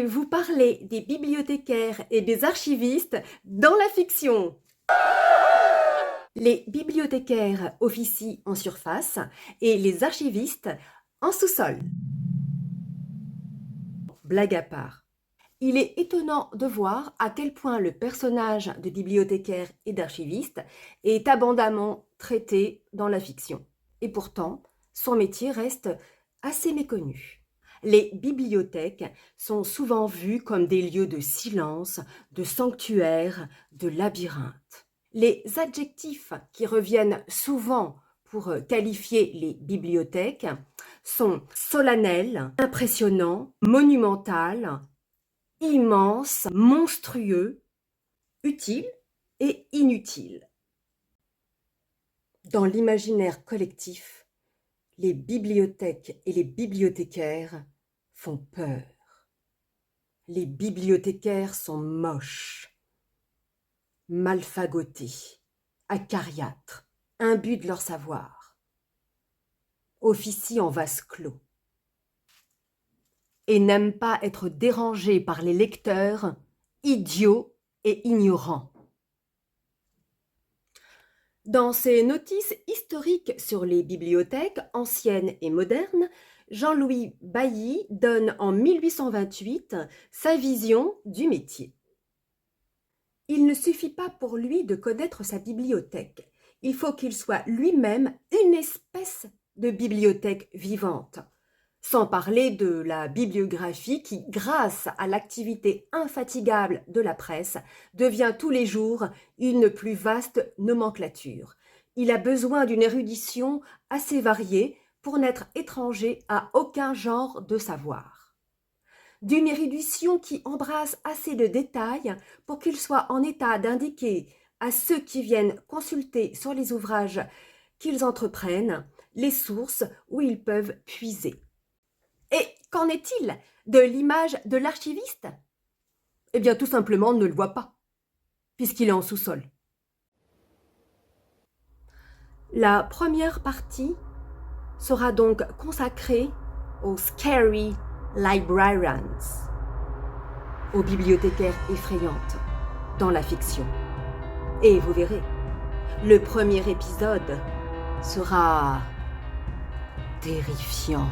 vais vous parler des bibliothécaires et des archivistes dans la fiction. Les bibliothécaires officient en surface et les archivistes en sous-sol. Blague à part. Il est étonnant de voir à quel point le personnage de bibliothécaire et d'archiviste est abondamment traité dans la fiction. Et pourtant, son métier reste assez méconnu. Les bibliothèques sont souvent vues comme des lieux de silence, de sanctuaire, de labyrinthe. Les adjectifs qui reviennent souvent pour qualifier les bibliothèques sont solennel, impressionnant, monumental, immense, monstrueux, utile et inutile. Dans l'imaginaire collectif, les bibliothèques et les bibliothécaires font peur. Les bibliothécaires sont moches, malfagotés, acariâtres, imbus de leur savoir, officient en vase clos et n'aiment pas être dérangés par les lecteurs idiots et ignorants. Dans ses notices historiques sur les bibliothèques anciennes et modernes, Jean-Louis Bailly donne en 1828 sa vision du métier. Il ne suffit pas pour lui de connaître sa bibliothèque. Il faut qu'il soit lui-même une espèce de bibliothèque vivante. Sans parler de la bibliographie qui, grâce à l'activité infatigable de la presse, devient tous les jours une plus vaste nomenclature. Il a besoin d'une érudition assez variée pour n'être étranger à aucun genre de savoir. D'une érudition qui embrasse assez de détails pour qu'il soit en état d'indiquer à ceux qui viennent consulter sur les ouvrages qu'ils entreprennent les sources où ils peuvent puiser. Et qu'en est-il de l'image de l'archiviste? Eh bien, tout simplement, on ne le voit pas, puisqu'il est en sous-sol. La première partie sera donc consacrée aux Scary Librarians, aux bibliothécaires effrayantes dans la fiction. Et vous verrez, le premier épisode sera terrifiant.